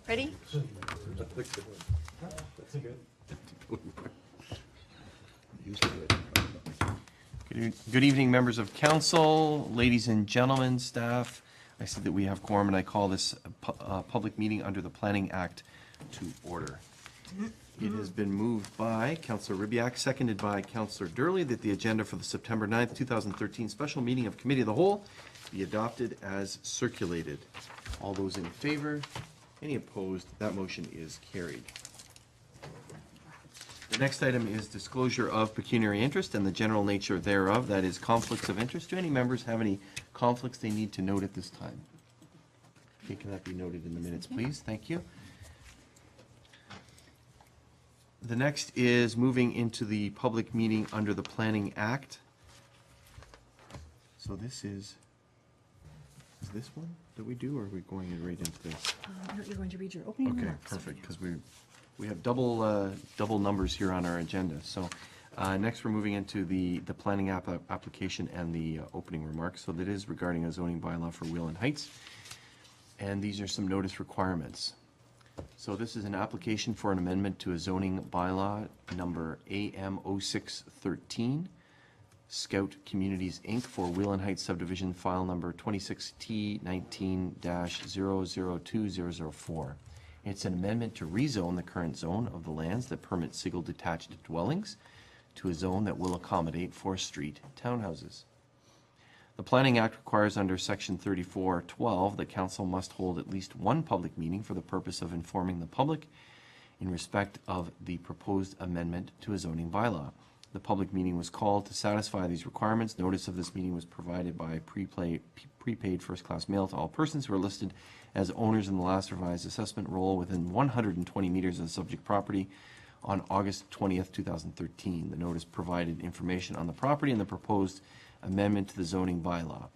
Ready? Good evening, members of council, ladies and gentlemen, staff. I see that we have quorum, and I call this public meeting under the Planning Act to order. It has been moved by Councillor Ribbiak, seconded by Councillor Durley, that the agenda for the September 9th, 2013 special meeting of Committee of the Whole be adopted as circulated. All those in favor? Any opposed? That motion is carried. The next item is disclosure of pecuniary interest and the general nature thereof, that is conflicts of interest. Do any members have any conflicts they need to note at this time? Okay, can that be noted in the minutes, please? Thank you. The next is moving into the public meeting under the Planning Act. So this is this one that we do, or are we going right into this? You're going to read your opening Okay, remarks. perfect, because we have double numbers here on our agenda. So next we're moving into the planning application and the opening remarks. So that is regarding a zoning bylaw for Wheelan Heights. And these are some notice requirements. So this is an application for an amendment to a zoning bylaw number AM0613, Scout Communities Inc. for Wheelan Heights subdivision, file number 26T19-002004. It's an amendment to rezone the current zone of the lands that permit single detached dwellings to a zone that will accommodate four-street townhouses. The Planning Act requires under Section 3412 that Council must hold at least one public meeting for the purpose of informing the public in respect of the proposed amendment to a zoning bylaw. The public meeting was called to satisfy these requirements. Notice of this meeting was provided by prepaid first-class mail to all persons who are listed as owners in the last revised assessment roll within 120 meters of the subject property on August 20th, 2013. The notice provided information on the property and the proposed amendment to the zoning bylaw.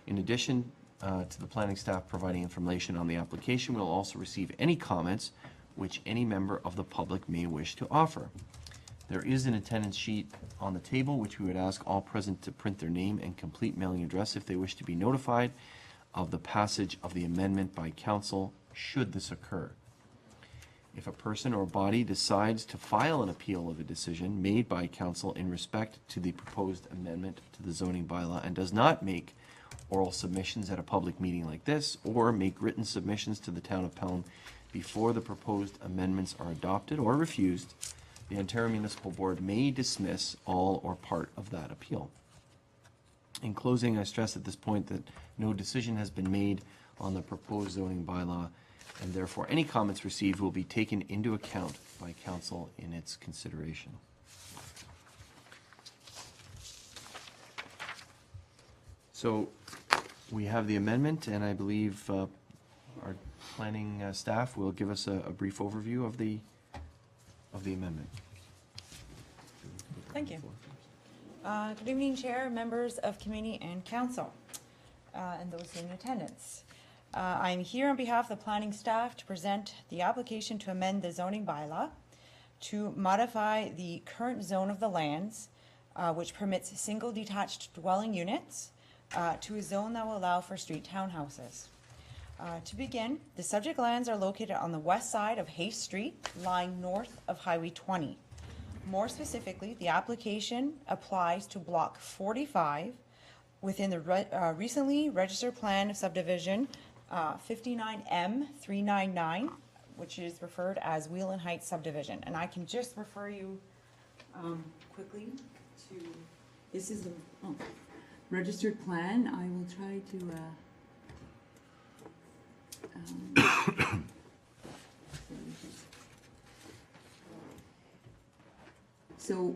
In addition to the planning staff providing information on the application, we'll also receive any comments which any member of the public may wish to offer. There is an attendance sheet on the table, which we would ask all present to print their name and complete mailing address if they wish to be notified of the passage of the amendment by council, should this occur. If a person or body decides to file an appeal of a decision made by council in respect to the proposed amendment to the zoning bylaw and does not make oral submissions at a public meeting like this, or make written submissions to the town of Pelham before the proposed amendments are adopted or refused, the Ontario Municipal Board may dismiss all or part of that appeal. In closing, I stress at this point that no decision has been made on the proposed zoning bylaw, and therefore any comments received will be taken into account by council in its consideration. So we have the amendment, and I believe our planning staff will give us a brief overview of the amendment. Thank you. Good evening, Chair, members of committee and council, and those in attendance. I'm here on behalf of the planning staff to present the application to amend the zoning bylaw to modify the current zone of the lands, which permits single detached dwelling units, to a zone that will allow for street townhouses. To begin, the subject lands are located on the west side of Hayes Street, lying north of Highway 20. More specifically, the application applies to Block 45 within the recently registered plan of subdivision 59M399, which is referred as Wheelan Heights subdivision. And I can just refer you quickly to, this is the registered plan. I will try to so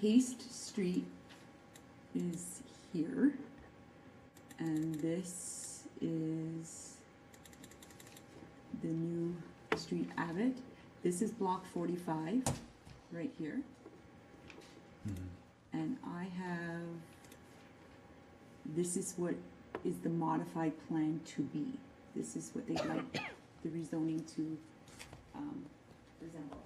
Haste Street is here, and this is the new street Abbott. This is block 45 right here. And I have, this is what is the modified plan to be. This is what they'd like the rezoning to resemble.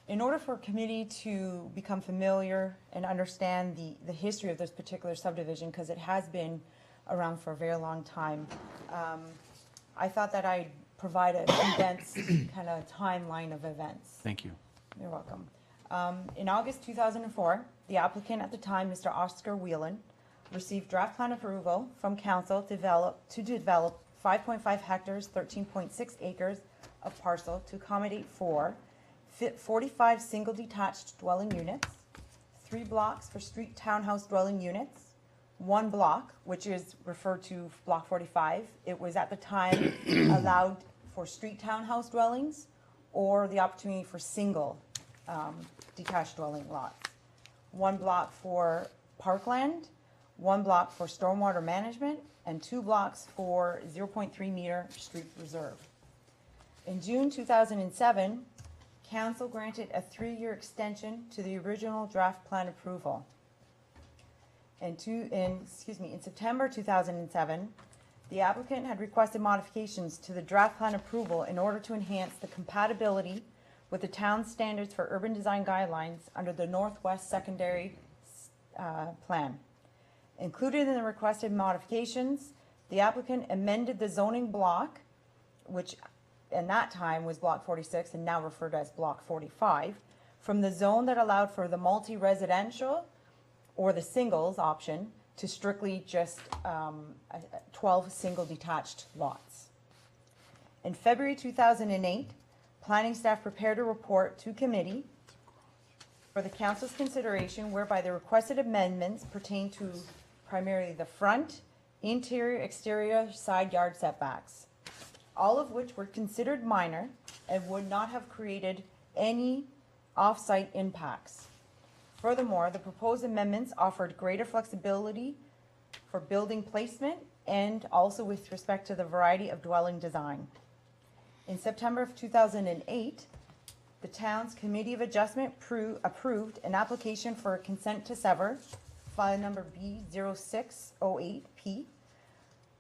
In order for a committee to become familiar and understand the history of this particular subdivision, because it has been around for a very long time. I thought that I'd provide a condensed kind of timeline of events. Thank you. You're welcome. In August 2004, the applicant at the time, Mr. Oscar Whelan, received draft plan approval from council to develop 5.5 hectares, 13.6 acres of parcel to accommodate 45 single detached dwelling units, 3 blocks for street townhouse dwelling units, 1 block, which is referred to Block 45. It was at the time allowed for street townhouse dwellings or the opportunity for single detached dwelling lots. 1 block for parkland, 1 block for stormwater management, and 2 blocks for 0.3 meter street reserve. In June 2007, council granted a 3-year extension to the original draft plan approval. In September 2007, the applicant had requested modifications to the draft plan approval in order to enhance the compatibility with the town's standards for urban design guidelines under the Northwest Secondary Plan. Included in the requested modifications, the applicant amended the zoning block, which in that time was Block 46 and now referred to as Block 45, from the zone that allowed for the multi-residential or the singles option to strictly just 12 single detached lots. In February 2008, planning staff prepared a report to committee for the council's consideration whereby the requested amendments pertain to primarily the front, interior, exterior, side yard setbacks, all of which were considered minor and would not have created any off-site impacts. Furthermore, the proposed amendments offered greater flexibility for building placement and also with respect to the variety of dwelling design. In September of 2008, the town's Committee of Adjustment approved an application for a consent to sever, file number B0608P,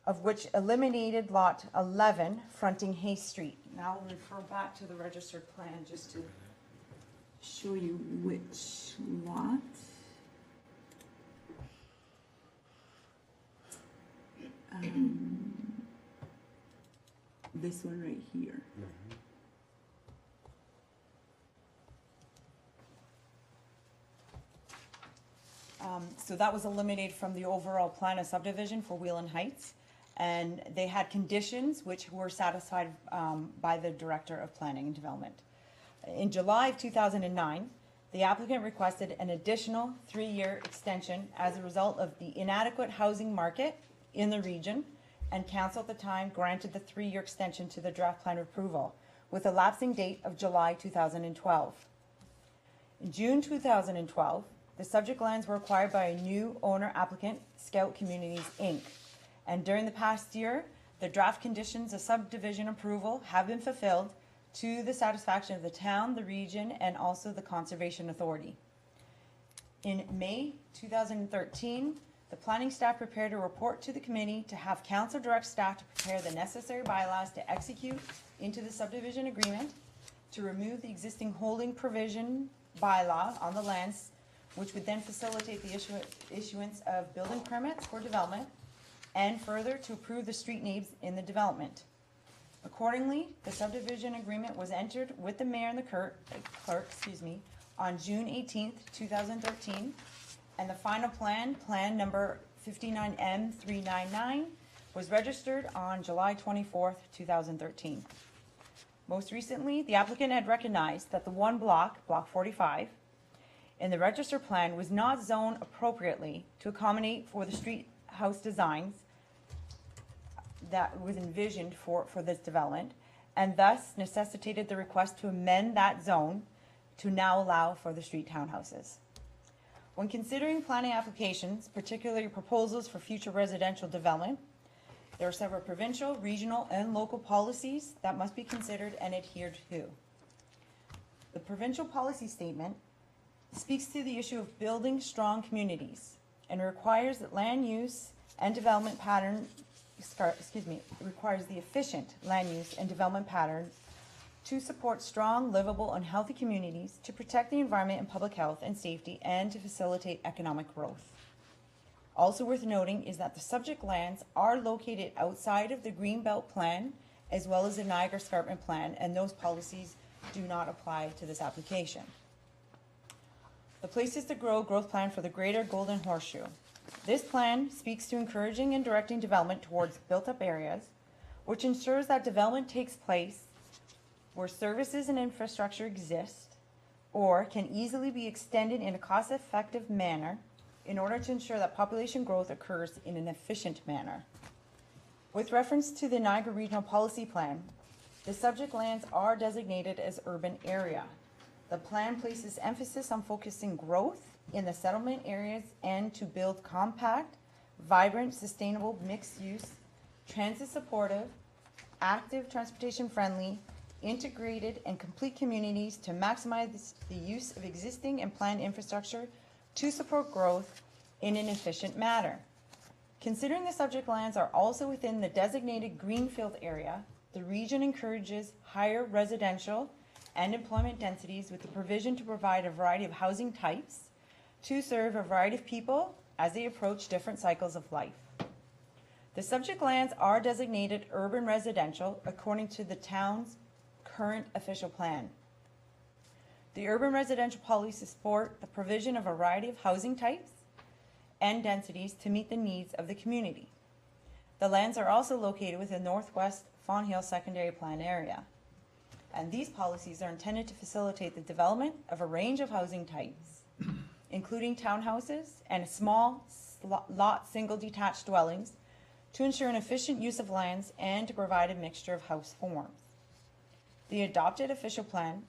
of which eliminated lot 11 fronting Hay Street. Now I'll refer back to the registered plan just to show you which lot. This one right here. So that was eliminated from the overall plan of subdivision for Whelan Heights, and they had conditions which were satisfied by the Director of Planning and Development. In July of 2009, the applicant requested an additional 3-year extension as a result of the inadequate housing market in the region, and council at the time granted the 3-year extension to the draft plan approval with a lapsing date of July 2012. In June 2012, the subject lands were acquired by a new owner applicant, Scout Communities, Inc. And during the past year, the draft conditions of subdivision approval have been fulfilled to the satisfaction of the town, the region, and also the Conservation Authority. In May 2013, the planning staff prepared a report to the committee to have council direct staff to prepare the necessary bylaws to execute into the subdivision agreement, to remove the existing holding provision bylaw on the lands, which would then facilitate the issuance of building permits for development, and further to approve the street names in the development. Accordingly, the subdivision agreement was entered with the mayor and the clerk on June 18th, 2013, and the final plan number 59M399, was registered on July 24th, 2013. Most recently, the applicant had recognized that the 1 block, Block 45, in the register plan was not zoned appropriately to accommodate for the street house designs that was envisioned for this development, and thus necessitated the request to amend that zone to now allow for the street townhouses. When considering planning applications, particularly proposals for future residential development, there are several provincial, regional, and local policies that must be considered and adhered to. The provincial policy statement speaks to the issue of building strong communities and requires that land use and development pattern, requires the efficient land use and development patterns to support strong, livable, and healthy communities, to protect the environment and public health and safety, and to facilitate economic growth. Also worth noting is that the subject lands are located outside of the Greenbelt Plan as well as the Niagara Escarpment Plan, and those policies do not apply to this application. The Places to Grow growth plan for the Greater Golden Horseshoe. This plan speaks to encouraging and directing development towards built-up areas, which ensures that development takes place where services and infrastructure exist or can easily be extended in a cost-effective manner in order to ensure that population growth occurs in an efficient manner. With reference to the Niagara Regional Policy Plan, the subject lands are designated as urban area. The plan places emphasis on focusing growth in the settlement areas and to build compact, vibrant, sustainable, mixed-use, transit-supportive, active, transportation-friendly, integrated, and complete communities to maximize the use of existing and planned infrastructure to support growth in an efficient manner. Considering the subject lands are also within the designated greenfield area, the region encourages higher residential and employment densities with the provision to provide a variety of housing types to serve a variety of people as they approach different cycles of life. The subject lands are designated urban residential according to the town's current official plan. The urban residential policies support the provision of a variety of housing types and densities to meet the needs of the community. The lands are also located within Northwest Fawn Hill Secondary Plan area. And these policies are intended to facilitate the development of a range of housing types, including townhouses and small lot single detached dwellings, to ensure an efficient use of lands and to provide a mixture of house forms. The adopted official plan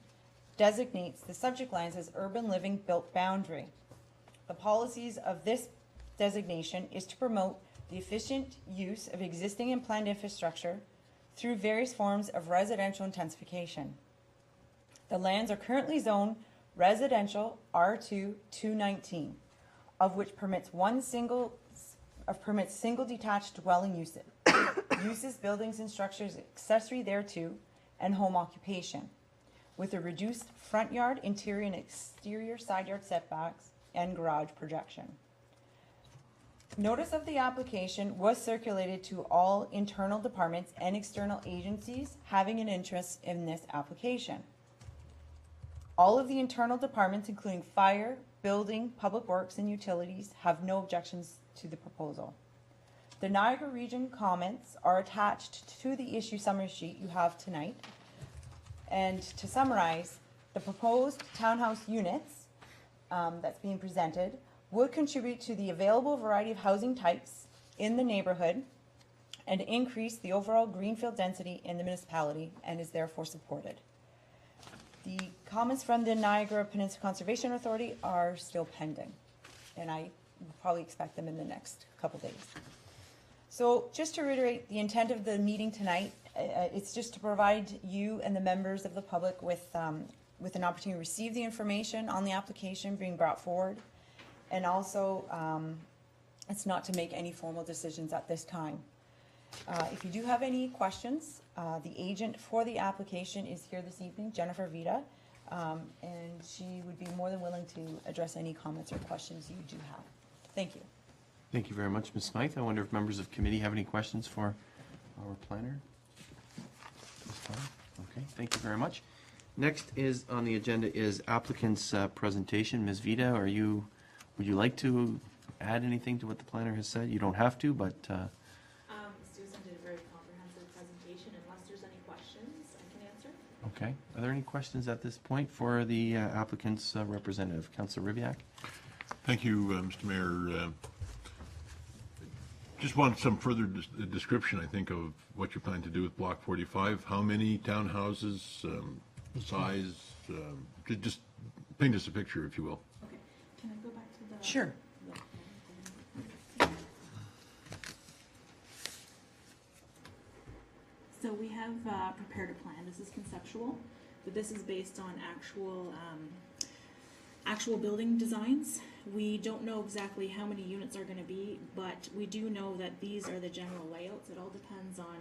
designates the subject lands as urban living built boundary. The policies of this designation is to promote the efficient use of existing and planned infrastructure through various forms of residential intensification. The lands are currently zoned residential R2 219, of which permits single detached dwelling uses buildings and structures accessory thereto, and home occupation, with a reduced front yard, interior and exterior side yard setbacks, and garage projection. Notice of the application was circulated to all internal departments and external agencies having an interest in this application. All of the internal departments, including fire, building, public works, and utilities, have no objections to the proposal. The Niagara Region comments are attached to the issue summary sheet you have tonight. And to summarize, the proposed townhouse units that's being presented would contribute to the available variety of housing types in the neighborhood and increase the overall greenfield density in the municipality, and is therefore supported. The comments from the Niagara Peninsula Conservation Authority are still pending, and I will probably expect them in the next couple days. So just to reiterate the intent of the meeting tonight, it's just to provide you and the members of the public with an opportunity to receive the information on the application being brought forward. And also, it's not to make any formal decisions at this time. If you do have any questions, the agent for the application is here this evening, Jennifer Vita, and she would be more than willing to address any comments or questions you do have. Thank you. Thank you very much, Ms. Smythe. I wonder if members of committee have any questions for our planner? This time? Okay, thank you very much. Next is on the agenda is applicant's presentation. Ms. Vita, would you like to add anything to what the planner has said? You don't have to, but... Susan did a very comprehensive presentation. Unless there's any questions, I can answer. Okay. Are there any questions at this point for the applicant's representative? Councillor Ribiak? Thank you, Mr. Mayor. Just want some further description, I think, of what you plan to do with Block 45. How many townhouses, size, just paint us a picture, if you will. Okay. Can I go back to the... Sure. So we have prepared a plan. This is conceptual, but this is based on actual building designs. We don't know exactly how many units are going to be, but we do know that these are the general layouts. It all depends on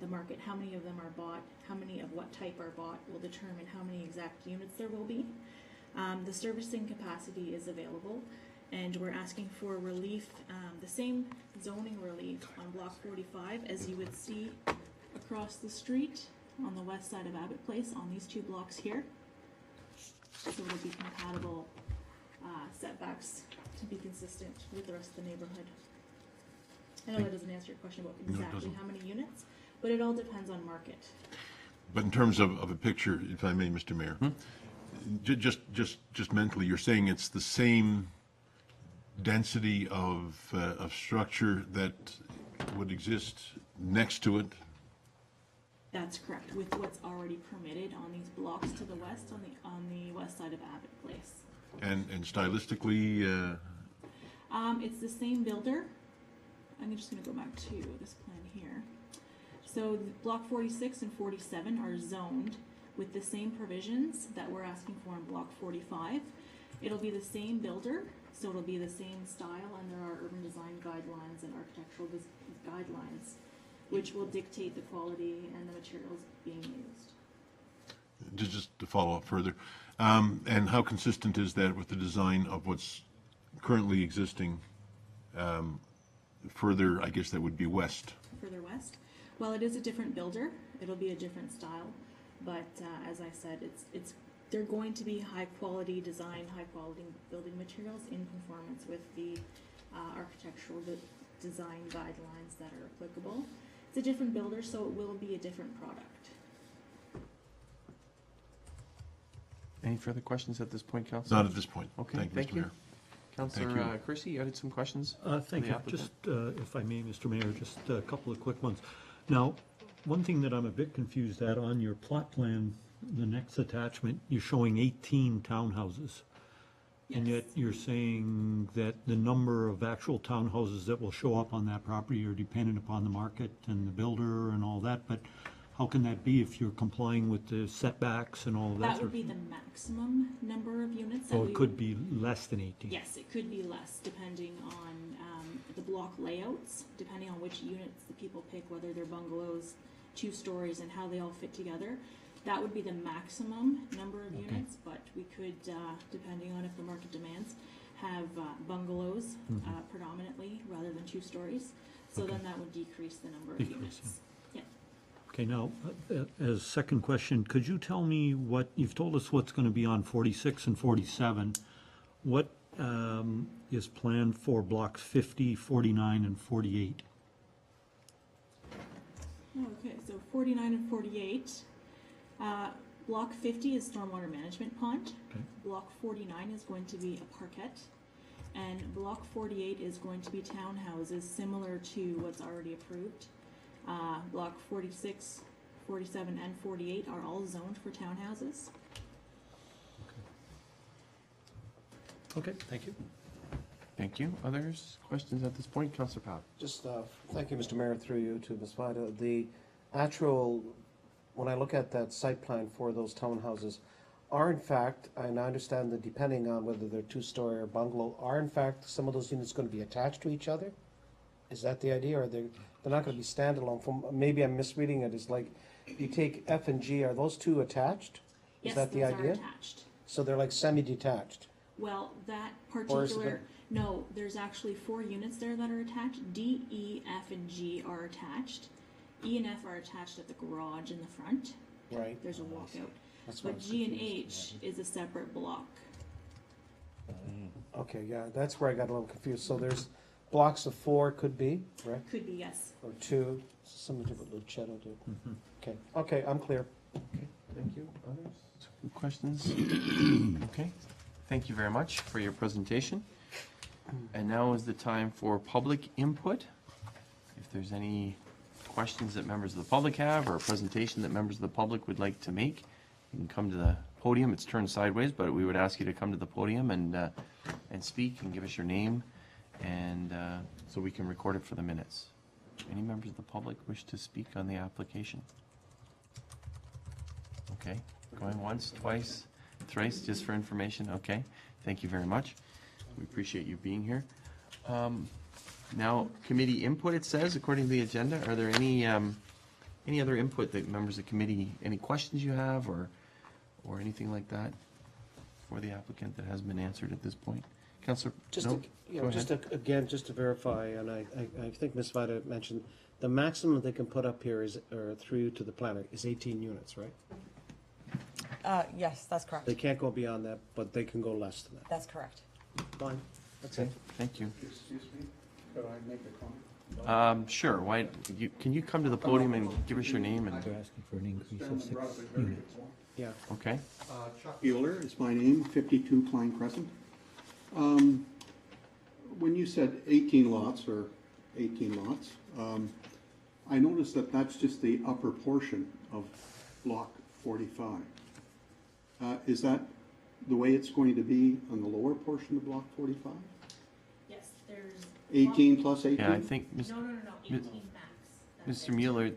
the market. How many of them are bought, how many of what type are bought will determine how many exact units there will be. The servicing capacity is available, And we're asking for relief, the same zoning relief on block 45 as you would see across the street on the west side of Abbott Place on these 2 blocks here. So it'll be compatible setbacks to be consistent with the rest of the neighborhood. I know that doesn't answer your question about No, it exactly doesn't. how many units, but it all depends on market. But in terms of a picture, if I may, Mr. Mayor, just mentally, you're saying it's the same density of structure that would exist next to it? That's correct, with what's already permitted on these blocks to the west, on the west side of Abbott Place. And stylistically, It's the same builder. I'm just gonna go back to this plan here. So block 46 and 47 are zoned with the same provisions that we're asking for in block 45. It'll be the same builder, so it'll be the same style, and there are urban design guidelines and architectural guidelines which will dictate the quality and the materials being used. just to follow up further, and how consistent is that with the design of what's currently existing further, I guess that would be west? Further west, well, it is a different builder, it'll be a different style, but as I said, they're going to be high quality design, high quality building materials in conformance with the architectural design guidelines that are applicable. It's a different builder, so it will be a different product. Any further questions at this point, Councillor? Not at this point. Okay, Thank you, thank Mr. you. Mayor. Councillor Kersey, you had some questions? Thank the you. applicant? Just, if I may, Mr. Mayor, just a couple of quick ones. Now, one thing that I'm a bit confused at, on your plot plan, the next attachment, you're showing 18 townhouses. And yet you're saying that the number of actual townhouses that will show up on that property are dependent upon the market and the builder and all that, but how can that be if you're complying with the setbacks and all of that? That sort would of- be the maximum number of units that So we it could be less than 18? Yes, it could be less depending on the block layouts, depending on which units the people pick, whether they're bungalows, 2 stories, and how they all fit together. That would be the maximum number of Okay. units, but we could, depending on if the market demands, have bungalows predominantly rather than 2 stories. So Okay. then that would decrease the number of Decrease, units. Yeah. Okay, now, as second question, could you tell me what, you've told us what's going to be on 46 and 47. What is planned for blocks 50, 49, and 48? Okay, so 49 and 48. Block 50 is stormwater management pond. Okay. Block 49 is going to be a parquet. And block 48 is going to be townhouses similar to what's already approved. Block 46, 47, and 48 are all zoned for townhouses. Okay, thank you. Thank you. Others? Questions at this point? Councillor Powell? Just, thank you, Mr. Mayor, through you to Ms. Vida. The actual, when I look at that site plan for those townhouses, are in fact, and I understand that depending on whether they're 2-story or bungalow, are in fact some of those units going to be attached to each other? Is that the idea, or they're not going to be standalone? From, maybe I'm misreading it, it's like, you take F and G, are those 2 attached? Is Yes, that the those are idea? attached. So they're like semi-detached? Well, that Or is it particular, no, there's actually 4 units there that are attached. D, E, F, and G are attached. E and F are attached at the garage in the front. Right. There's a walkout. That's what I But was G and confused. H is a separate block. Okay, yeah, that's where I got a little confused. So there's blocks of 4 could be, right? Could be, yes. Or 2, something to what Luchetto did. Okay, I'm clear. Okay, thank you. Others? Questions? Okay, thank you very much for your presentation. And now is the time for public input. If there's any questions that members of the public have, or a presentation that members of the public would like to make, you can come to the podium. It's turned sideways, but we would ask you to come to the podium and speak and give us your name, and so we can record it for the minutes. Any members of the public wish to speak on the application? Okay, going once, twice, thrice, just for information, okay. Thank you very much. We appreciate you being here. Now, committee input, it says, according to the agenda. Are there any other input that members of committee, any questions you have, or anything like that for the applicant that has been answered at this point? Councillor? Just no? to, you Go know, just ahead. to, again, just to verify, and I think Ms. Vida mentioned, the maximum they can put up here is, or through to the planner, is 18 units, right? Yes, that's correct. They can't go beyond that, but they can go less than that. That's correct. Fine, that's Okay, it. thank you. Excuse me, could I make a comment? Sure, why, can you come to the podium and give us your name and, They're asking for an increase Chairman of 6 brought up a very units. good point. Yeah. okay? Chuck Euler is my name, 52 Pine Crescent. When you said 18 lots, or 18 lots, I noticed that that's just the upper portion of Block 45. Is that the way it's going to be on the lower portion of Block 45? Yes, there's. 18 plus 18? Yeah, I think, No, 18 max. Mr. Mueller,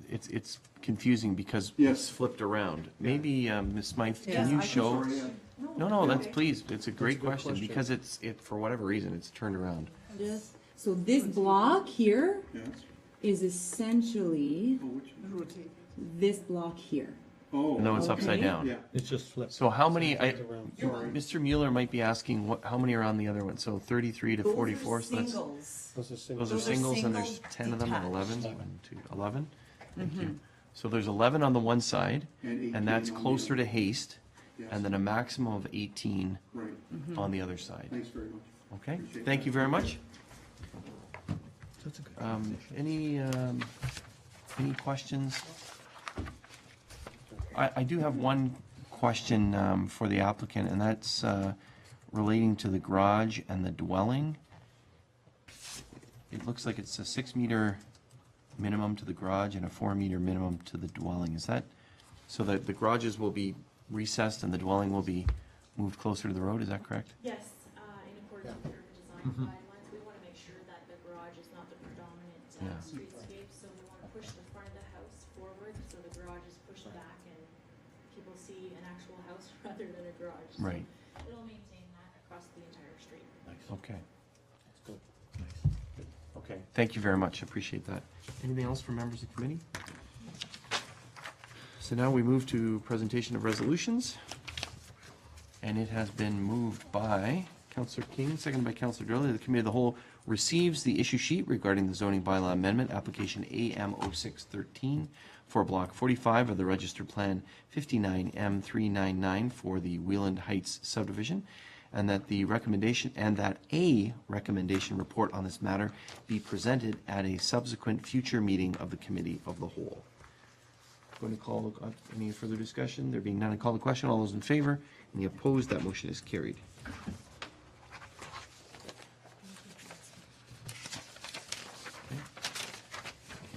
it's confusing because Yes. it's flipped around. Maybe, Ms. Smythe, Yes, can you I can show? Sorry, No, that's, please, it's a great a good question, question. because for whatever reason, it's turned around. This, so this block here Yes. is essentially Oh, which? this block here. Oh. No, it's Okay. upside down. Yeah. It's just flipped. So how many, Around. Sorry. Mr. Mueller might be asking, how many are on the other one? So 33 to 44, so that's, Singles. Those are single. those are Those are singles, and there's singles 10 of them, and 11? detached. 1, 2, 11? Thank you. So there's 11 on the one side, And 18 and that's on the closer other. to Haste, Yes. and then a maximum of 18 Right, on the other side. thanks very much. Okay, Appreciate thank that. you very much. That's a good Any questions? I do have one question for the applicant, and that's relating to the garage and the dwelling. It looks like it's a 6-meter minimum to the garage and a 4-meter minimum to the dwelling. Is that, so that the garages will be recessed and the dwelling will be moved closer to the road, is that correct? Yes, in accordance with urban design guidelines, we wanna make sure that the garage is not the predominant Yeah. streetscape, so we wanna push the front of the house forward, so the garage is pushed back and people see an actual house rather than a garage. So Right. it'll maintain that across the entire street. Okay. That's good. Okay, thank you very much, appreciate that. Anything else from members of the committee? So now we move to presentation of resolutions. And it has been moved by Councillor King, seconded by Councillor Durley. The Committee of the Whole receives the issue sheet regarding the zoning bylaw amendment, application AM 0613 for Block 45 of the Registered Plan 59M399 for the Wheeland Heights subdivision, and that a recommendation report on this matter be presented at a subsequent future meeting of the Committee of the Whole. Going to call, any further discussion? There being none, I call the question. All those in favor? Any opposed? That motion is carried. Okay.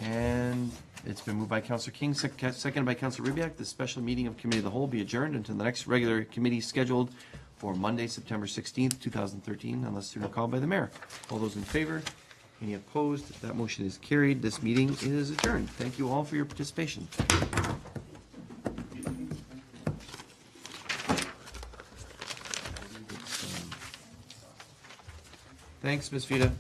And it's been moved by Councillor King, seconded by Councillor Ribbiak. The special meeting of Committee of the Whole be adjourned until the next regular committee scheduled for Monday, September 16th, 2013, unless they're called by the mayor. All those in favor? Any opposed? That motion is carried. This meeting is adjourned. Thank you all for your participation. Thanks, Ms. Vida.